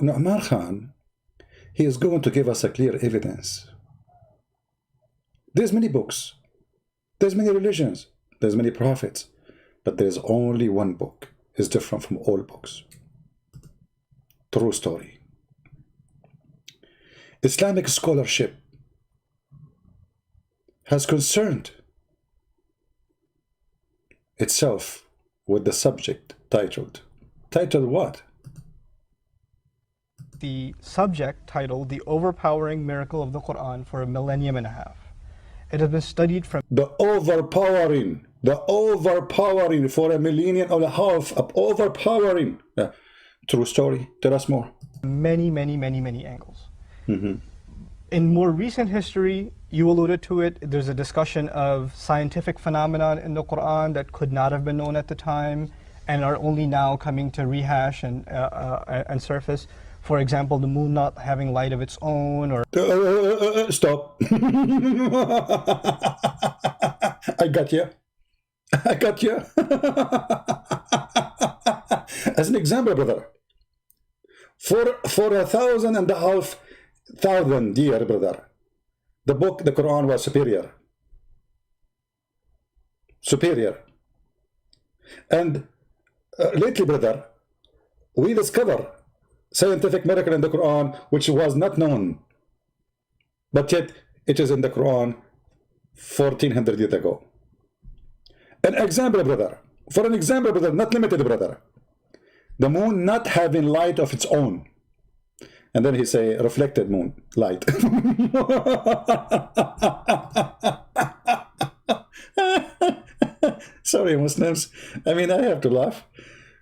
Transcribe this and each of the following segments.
Nu'man Khan, he is going to give us a clear evidence. There's many books, there's many religions, there's many prophets, but there's only one book is different from all books. True story. Islamic scholarship has concerned itself with the subject titled what? The subject titled The Overpowering Miracle of the Quran for a Millennium and a Half. It has been studied from The overpowering for a millennium and a half, overpowering. True story. Tell us more. many angles. In more recent history, you alluded to it, there's a discussion of scientific phenomenon in the Quran that could not have been known at the time and are only now coming to rehash and surface. For example, the moon not having light of its own, or Stop. I got you. As an example, brother, for 1,500 years, brother, the Quran was superior. And lately, brother, we discover scientific miracle in the Quran which was not known, but yet it is in the Quran 1400 years ago. For an example, brother, not limited, brother, the moon not having light of its own, and then he say reflected moon light. Sorry, Muslims, I mean, I have to laugh.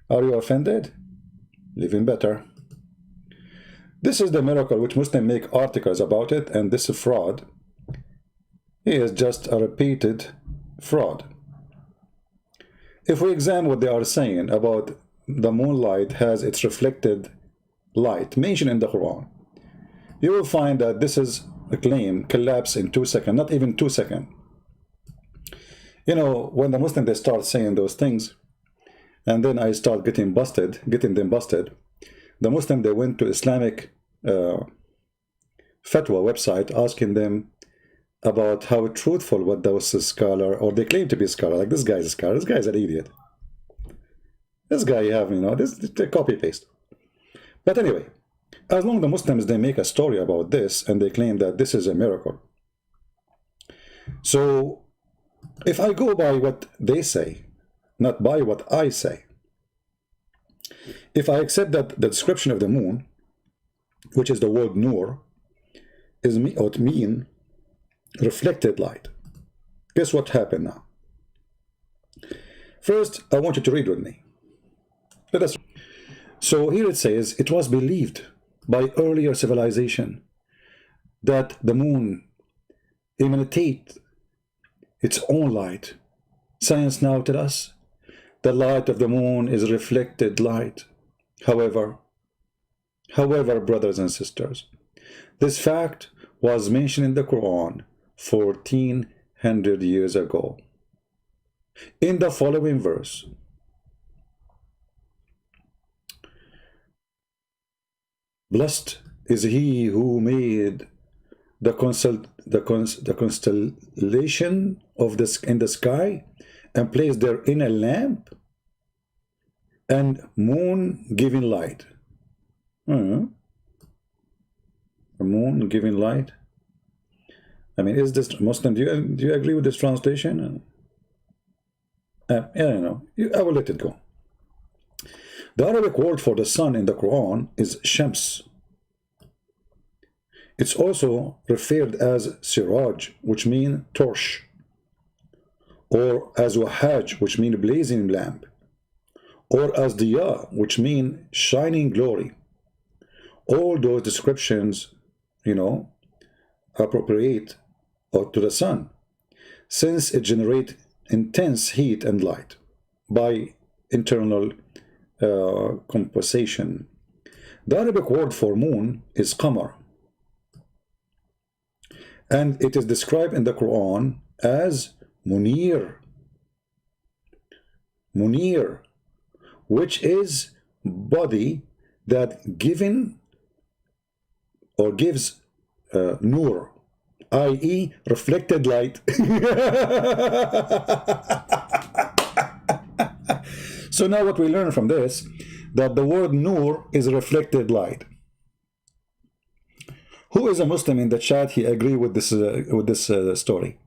Are you offended? Living better. This is the miracle which Muslims make articles about it, and this is fraud. He is just a repeated fraud. If we examine what they are saying about the moonlight has its reflected light mentioned in the Quran, you will find that this is a claim collapse in 2 seconds, not even 2 seconds. You know, when the Muslims, they start saying those things, and then I start getting them busted, the Muslims, they went to Islamic fatwa website asking them about how truthful what those scholar, or they claim to be a scholar, like this guy is a scholar, this guy is an idiot. This guy you have, you know, this copy-paste. But anyway, as long as the Muslims, they make a story about this, and they claim that this is a miracle. So, if I go by what they say, not by what I say, if I accept that the description of the moon, which is the word nur, is mean reflected light, guess what happened now? First, I want you to read with me. Let us. So here it says, it was believed by earlier civilization that the moon emanates its own light. Science now tells us the light of the moon is reflected light. However, brothers and sisters, this fact was mentioned in the Quran 1400 years ago. In the following verse, blessed is he who made the constellation of in the sky and placed therein a lamp and moon giving light. A moon giving light. I mean, is this Muslim? Do you agree with this translation? I don't know. I will let it go. The Arabic word for the sun in the Quran is Shams. It's also referred as Siraj, which means torch, or as Wahaj, which means blazing lamp, or as Diya, which means shining glory. All those descriptions, you know, appropriate to the sun, since it generates intense heat and light by internal compensation. The Arabic word for moon is Qamar, and it is described in the Quran as Munir, which is body that giving or gives nur, i.e. reflected light. So now what we learn from this, that the word nur is reflected light. Who is a Muslim in the chat? He agree with this story,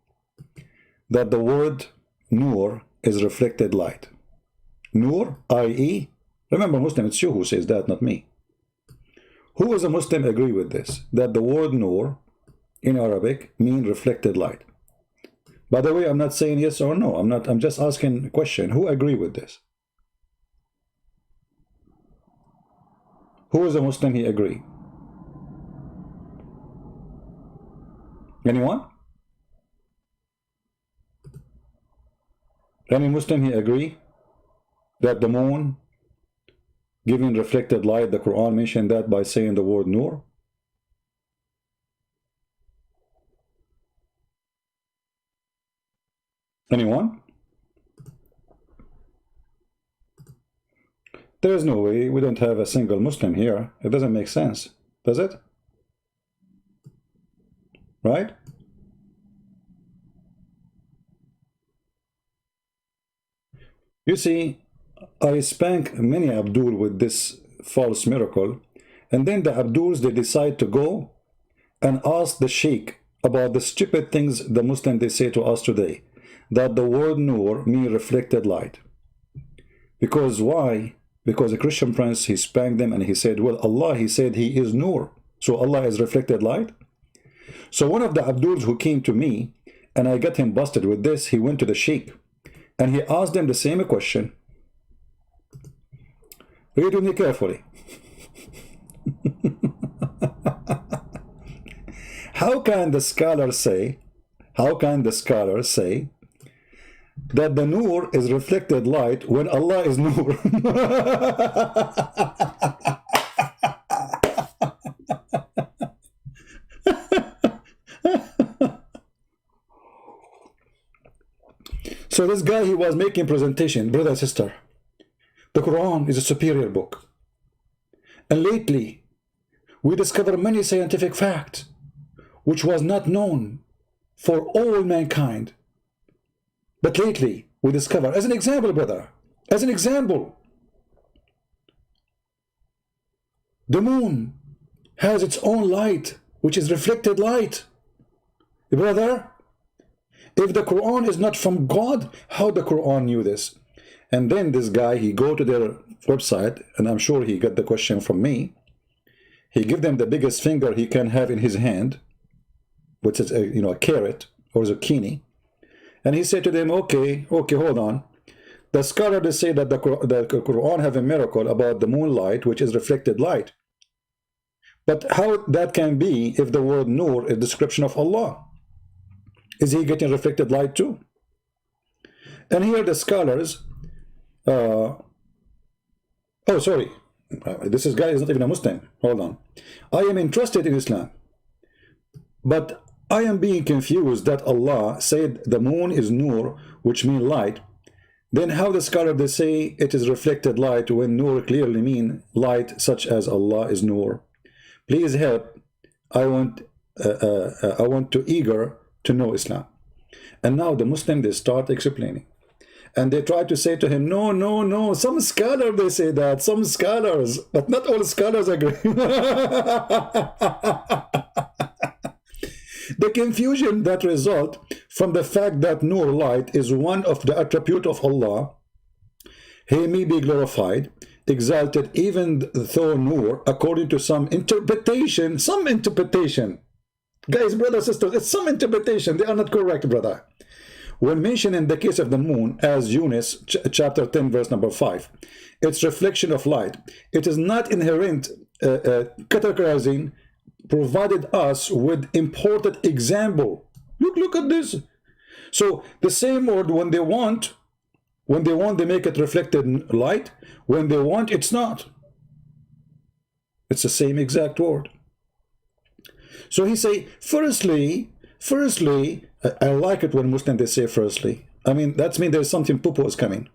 that the word nur is reflected light. Nur, i.e. remember, Muslim, it's you who says that, not me. Who is a Muslim agree with this, that the word nur in Arabic mean reflected light? By the way, I'm not saying yes or no. I'm just asking a question. Who agree with this? Who is a Muslim he agree? Anyone? Any Muslim he agree that the moon giving reflected light? The Quran mentioned that by saying the word nur. Anyone? There is no way. We don't have a single Muslim here. It doesn't make sense, does it? Right? You see, I spank many Abdul with this false miracle, and then the Abduls, they decide to go and ask the Sheikh about the stupid things the Muslim they say to us today, that the word nur mean reflected light. Because why? Because a Christian prince, he spanked them and he said, well, Allah, he said he is nur, so Allah is reflected light. So one of the Abduls who came to me, and I got him busted with this, he went to the Sheikh and he asked them the same question. Read with me carefully. How can the scholar say that the nur is reflected light when Allah is nur? So this guy, he was making presentation, brother and sister, the Quran is a superior book. And lately, we discover many scientific facts which was not known for all mankind. But lately, we discover, as an example, brother, as an example, the moon has its own light, which is reflected light. Brother, if the Quran is not from God, how the Quran knew this? And then this guy, he go to their website, and I'm sure he got the question from me. He give them the biggest finger he can have in his hand, which is a carrot or zucchini. And he said to them, okay, hold on. The scholar they say that the Quran have a miracle about the moonlight, which is reflected light. But how that can be if the word nur is a description of Allah? Is he getting reflected light too? And here the scholars, this guy is not even a Muslim. Hold on. I am interested in Islam, but I am being confused that Allah said the moon is nur, which means light. Then how the scholar they say it is reflected light when nur clearly mean light, such as Allah is nur? Please help. I want to eager to know Islam. And now the Muslim, they start explaining. And they try to say to him, no, some scholars, they say that, some scholars, but not all scholars agree. The confusion that result from the fact that nur, light, is one of the attribute of Allah, he may be glorified, exalted, even though nur, according to some interpretation, guys, brothers, sisters, it's some interpretation, they are not correct, brother. When mentioned in the case of the moon as Yunus chapter 10 verse number 5, its reflection of light, it is not inherent categorizing, provided us with imported example. Look at this. So the same word, when they want, they make it reflected light. When they want, it's not. It's the same exact word. So he say, firstly, I like it when Muslims they say firstly. I mean, that means there's something poo-poo is coming.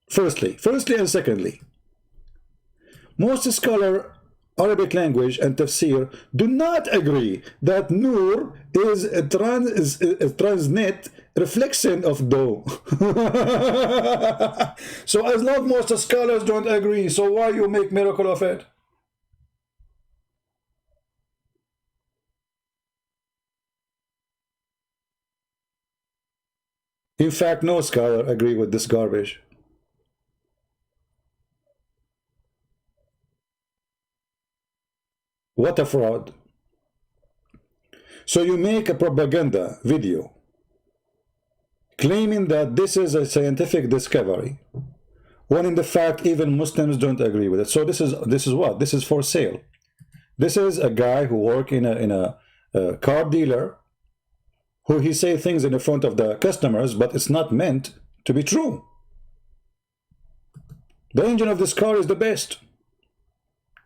Firstly and secondly. Most scholars Arabic language and tafsir do not agree that Nur is a transnet reflection of Do. So as long most scholars don't agree, so why you make miracle of it? In fact, no scholar agree with this garbage. What a fraud. So you make a propaganda video claiming that this is a scientific discovery, when in the fact even Muslims don't agree with it. So this is what? This is for sale. This is a guy who works in a car dealer, who he say things in the front of the customers, but it's not meant to be true. The engine of this car is the best.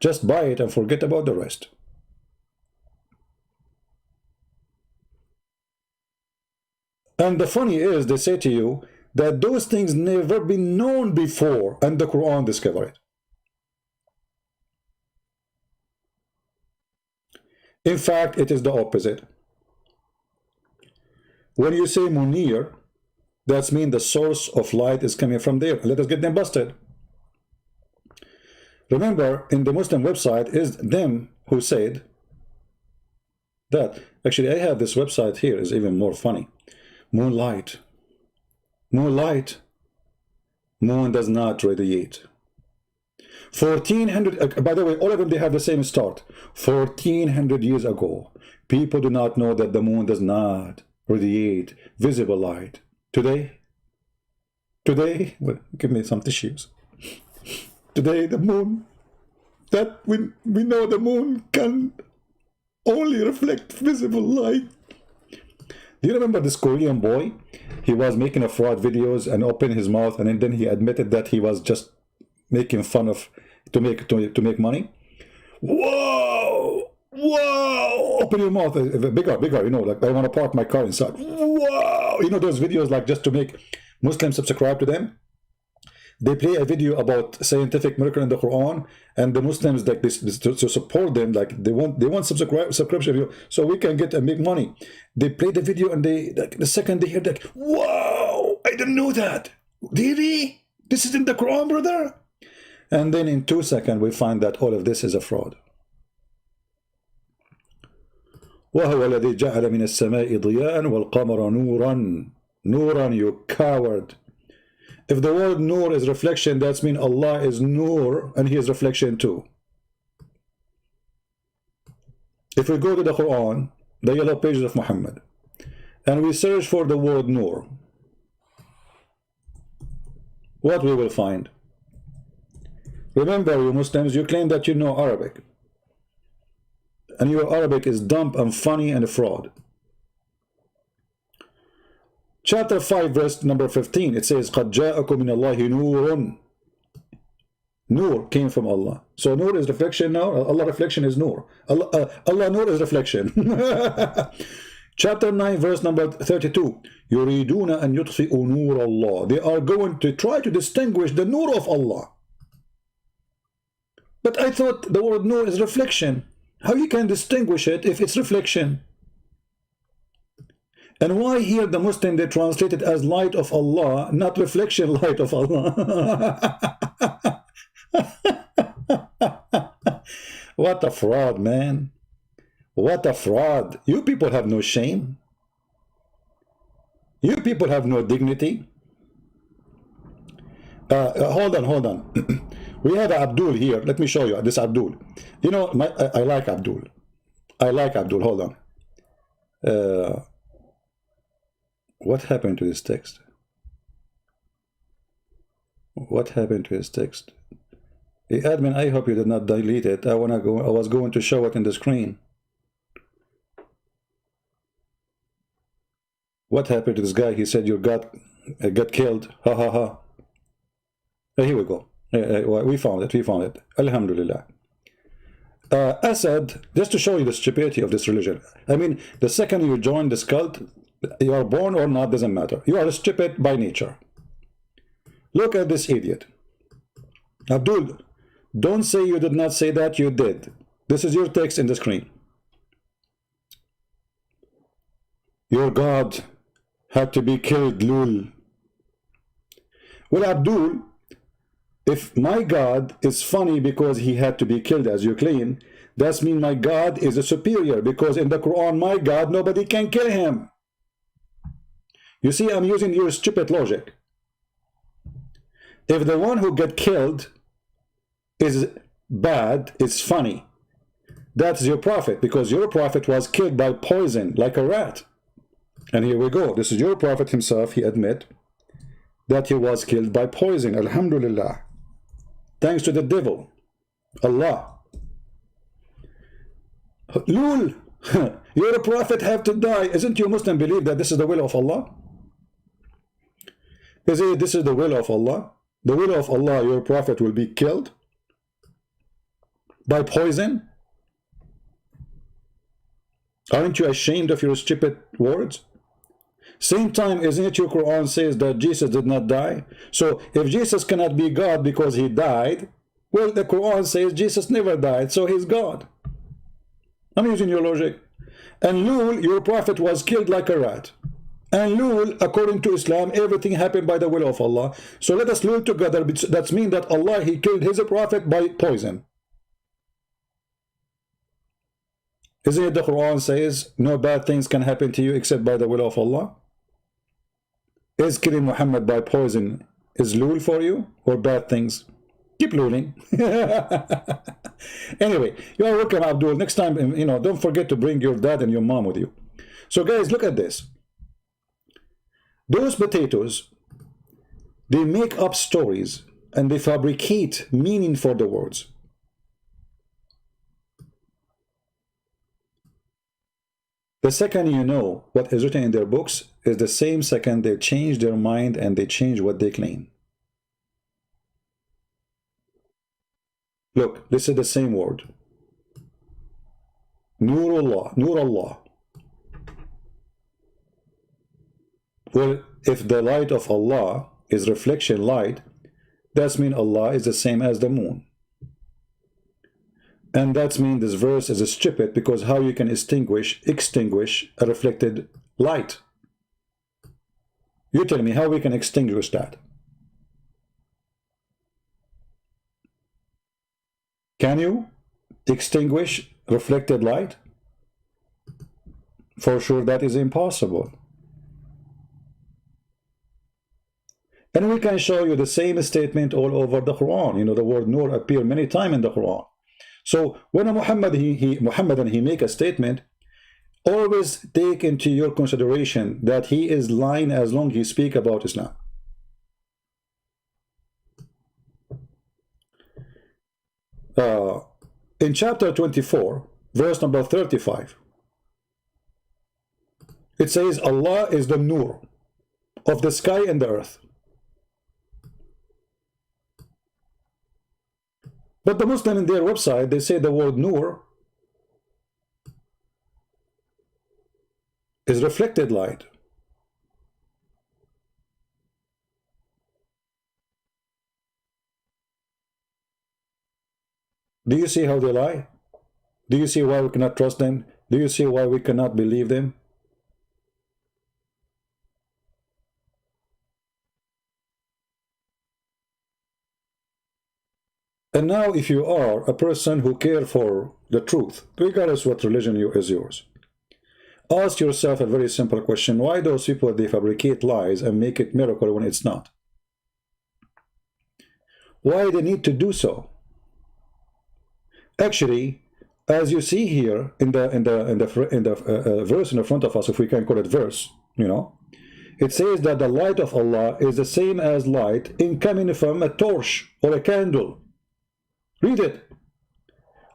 Just buy it and forget about the rest. And the funny is, they say to you that those things never been known before, and the Quran discovered it. In fact, it is the opposite. When you say Munir, that means the source of light is coming from there. Let us get them busted. Remember, in the Muslim website is them who said that. Actually, I have this website here, is even more funny. Moonlight. Moonlight. Moon does not radiate. 1400, by the way, all of them, they have the same start. 1400 years ago, people do not know that the moon does not radiate visible light. Today, well, give me some tissues. Today, the moon, that we know the moon can only reflect visible light. Do you remember this Korean boy? He was making a fraud videos and opened his mouth, and then he admitted that he was just making fun of to make money. Whoa! Whoa! Open your mouth, bigger, you know, like I want to park my car inside. Whoa! You know those videos like just to make Muslims subscribe to them? They play a video about scientific miracle in the Quran, and the Muslims like this to support them, like they want subscription, so we can get and make money. They play the video, and they like, the second they hear that, wow, I didn't know that. Really? This is in the Quran, brother? And then in 2 seconds we find that all of this is a fraud. وهو الذي جعل من السماء ضياء والقمر نورا. نورا, you coward. If the word Nur is reflection, that means Allah is Nur and He is reflection too. If we go to the Quran, the yellow pages of Muhammad, and we search for the word Nur, what we will find? Remember, you Muslims, you claim that you know Arabic, and your Arabic is dumb and funny and a fraud. Chapter 5, verse number 15, it says, قَدْ جَاءَكُم مِّنَ اللَّهِ نُورٌ. Nur came from Allah. So Nur is reflection now. Allah reflection is Nur. Allah Nur is reflection. Chapter 9, verse number 32, يُرِيدُونَ أَن يُطْفِئُوا نُورَ اللَّهِ. They are going to try to distinguish the Nur of Allah. But I thought the word Nur is reflection. How you can distinguish it if it's reflection? And why here the Muslim, they translate it as light of Allah, not reflection light of Allah? What a fraud, man. What a fraud. You people have no shame. You people have no dignity. Hold on. We have Abdul here. Let me show you this Abdul. You know, I like Abdul. I like Abdul. Hold on. What happened to this text? What happened to his text? Hey, admin, I hope you did not delete it. I was going to show it in the screen. What happened to this guy? He said you got killed. Ha ha ha. Here we go. We found it. Alhamdulillah. Assad, just to show you the stupidity of this religion. I mean, the second you join this cult, you are born or not, doesn't matter. You are stupid by nature. Look at this idiot. Abdul, don't say you did not say that, you did. This is your text in the screen. Your God had to be killed, lul. Well, Abdul, if my God is funny because he had to be killed, as you claim, that means my God is a superior, because in the Quran, my God, nobody can kill him. You see, I'm using your stupid logic. If the one who got killed is bad, it's funny, that's your prophet, because your prophet was killed by poison, like a rat. And here we go. This is your prophet himself. He admit that he was killed by poison. Alhamdulillah. Thanks to the devil. Allah. Lul. Your prophet have to die. Isn't you Muslim believe that this is the will of Allah? Is it this is the will of Allah? The will of Allah, your prophet will be killed by poison? Aren't you ashamed of your stupid words? Same time, isn't it your Quran says that Jesus did not die? So if Jesus cannot be God because he died, well, the Quran says Jesus never died, so he's God. I'm using your logic. And Lul, your prophet was killed like a rat. And Lul, according to Islam, everything happened by the will of Allah. So let us Lul together. That means that Allah, he killed his prophet by poison. Isn't it the Quran says no bad things can happen to you except by the will of Allah? Is killing Muhammad by poison is lul for you, or bad things? Keep luling. Anyway, you are welcome, Abdul. Next time, you know, don't forget to bring your dad and your mom with you. So guys, look at this. Those potatoes, they make up stories and they fabricate meaning for the words. The second you know what is written in their books is the same second they change their mind and they change what they claim. Look, this is the same word. Nurullah, Nurullah. Well, if the light of Allah is reflection light, that means Allah is the same as the moon. And that means this verse is stupid, because how you can extinguish a reflected light? You tell me how we can extinguish that. Can you extinguish reflected light? For sure that is impossible. And we can show you the same statement all over the Quran. You know, the word Nur appears many times in the Quran. So when a Muhammad he make a statement, always take into your consideration that he is lying as long as he speak about Islam. In chapter 24, verse number 35, it says Allah is the Nur of the sky and the earth. But the Muslim in their website, they say the word Nur is reflected light. Do you see how they lie? Do you see why we cannot trust them? Do you see why we cannot believe them? And now if you are a person who cares for the truth, regardless what religion is yours, ask yourself a very simple question. Why those people, they fabricate lies and make it miracle when it's not? Why they need to do so? Actually, as you see here in the verse in the front of us, if we can call it verse, you know, it says that the light of Allah is the same as light in coming from a torch or a candle. Read it.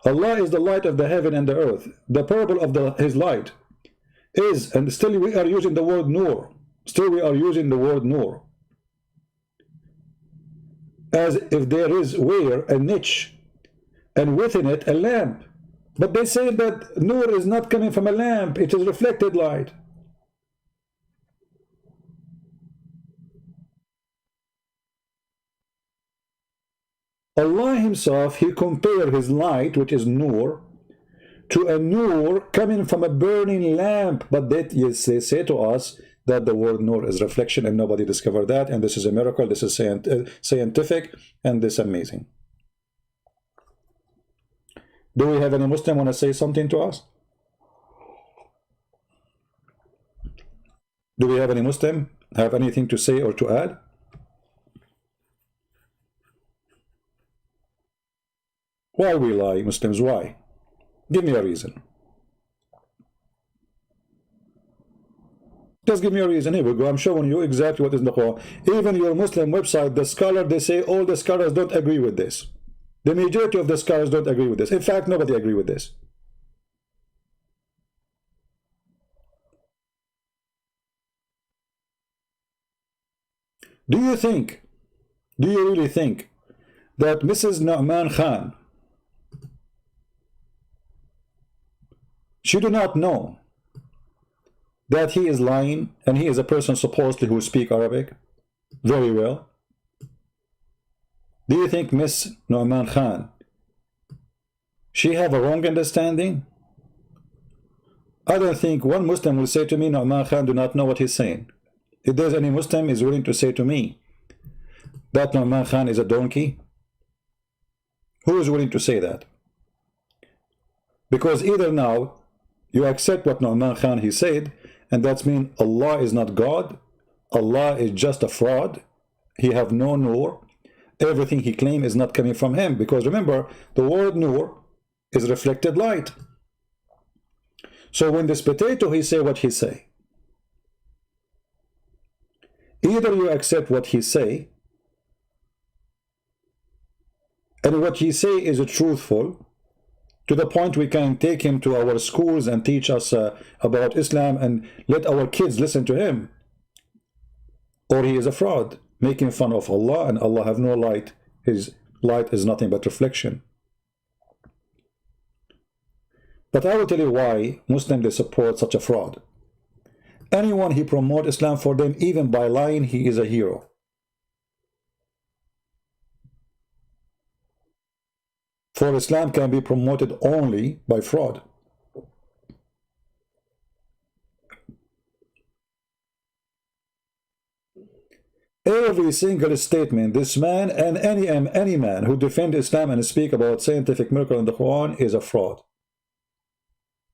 Allah is the light of the heaven and the earth. The parable of his light is, and still we are using the word Nur. Still we are using the word Nur, as if there is where a niche and within it a lamp. But they say that Nur is not coming from a lamp, it is reflected light. Allah himself, he compared his light, which is Nur, to a nur coming from a burning lamp. But they say to us that the word nur is reflection, and nobody discovered that, and this is a miracle, this is scientific, and this is amazing. Do we have any Muslim want to say something to us? Do we have any Muslim have anything to say or to add? Why we lie, Muslims? Why? Give me a reason. Just give me a reason. Here we go. I'm showing you exactly what is in the Quran. Even your Muslim website, the scholar, they say all the scholars don't agree with this. The majority of the scholars don't agree with this. In fact, nobody agree with this. Do you really think that Mrs. Nu'man Khan, she do not know that he is lying, and he is a person supposedly who speak Arabic very well? Do you think Miss Nu'man Khan, she have a wrong understanding? I don't think one Muslim will say to me, Nu'man Khan do not know what he's saying. If there's any Muslim is willing to say to me that Nu'man Khan is a donkey, who is willing to say that? Because either now you accept what Nu'man Khan he said, and that means Allah is not God, Allah is just a fraud, he have no nur, everything he claims is not coming from him. Because remember, the word nur is reflected light. So when this potato he say what he say, either you accept what he say, and what he say is truthful, to the point we can take him to our schools and teach us about Islam and let our kids listen to him, or he is a fraud, making fun of Allah, and Allah have no light. His light is nothing but reflection. But I will tell you why Muslims they support such a fraud. Anyone he promote Islam for them, even by lying, he is a hero. For Islam can be promoted only by fraud. Every single statement this man and any man who defend Islam and speak about scientific miracle in the Quran is a fraud.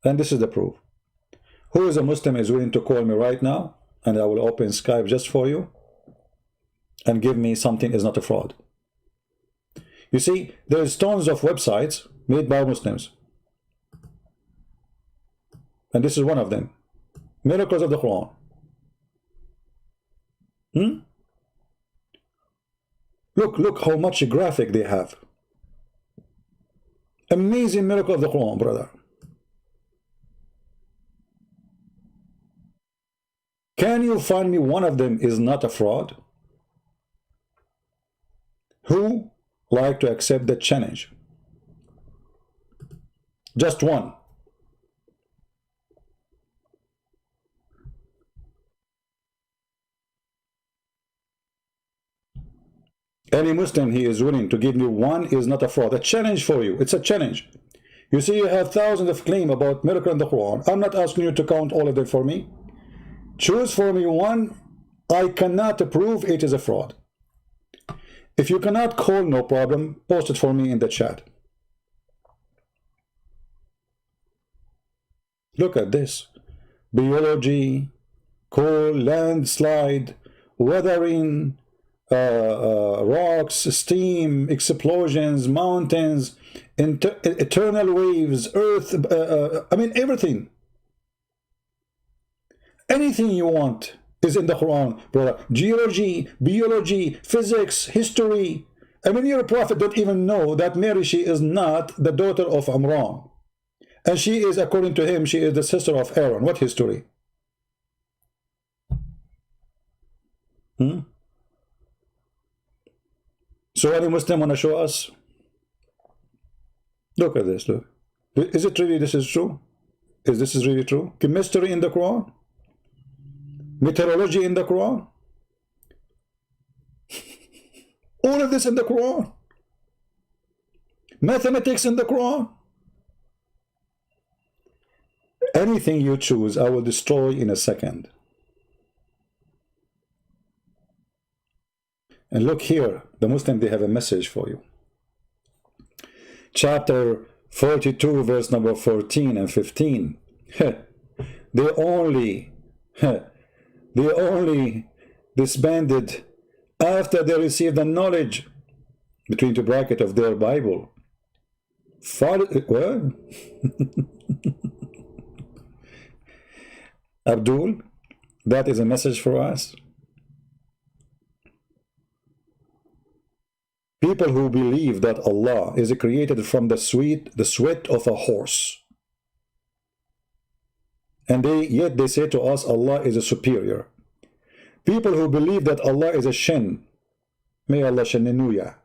And this is the proof. Who is a Muslim is willing to call me right now, and I will open Skype just for you, and give me something is not a fraud. You see, there's tons of websites made by Muslims, and this is one of them. Miracles of the Quran. Look how much graphic they have. Amazing miracle of the Quran, brother. Can you find me one of them is not a fraud? Who like to accept the challenge? Just one. Any Muslim he is willing to give me one is not a fraud. A challenge for you. It's a challenge. You see, you have thousands of claims about miracle in the Quran. I'm not asking you to count all of them for me. Choose for me one. I cannot prove it is a fraud. If you cannot call, no problem. Post it for me in the chat. Look at this. Biology, coal, landslide, weathering, rocks, steam, explosions, mountains, eternal waves, earth, I mean everything. Anything you want is in the Quran, brother. Geology, biology, physics, history. I mean, your prophet don't even know that Mary, she is not the daughter of Imran. And she is, according to him, she is the sister of Aaron. What history? So any Muslim want to show us? Look at this, look. Is it really this is true? Is this is really true? Chemistry in the Quran? Meteorology in the Quran? All of this in the Quran? Mathematics in the Quran? Anything you choose, I will destroy in a second. And look here, the Muslims, they have a message for you. Chapter 42, verse number 14 and 15. They only disbanded after they received the knowledge, between the bracket of their Bible. What? Abdul, that is a message for us. People who believe that Allah is created from the sweat of a horse, and yet they say to us Allah is a superior. People who believe that Allah is a shin, may Allah shannuya,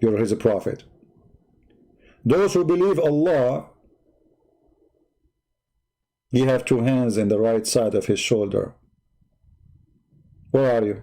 you're his prophet. Those who believe Allah, he have two hands in the right side of his shoulder. Where are you?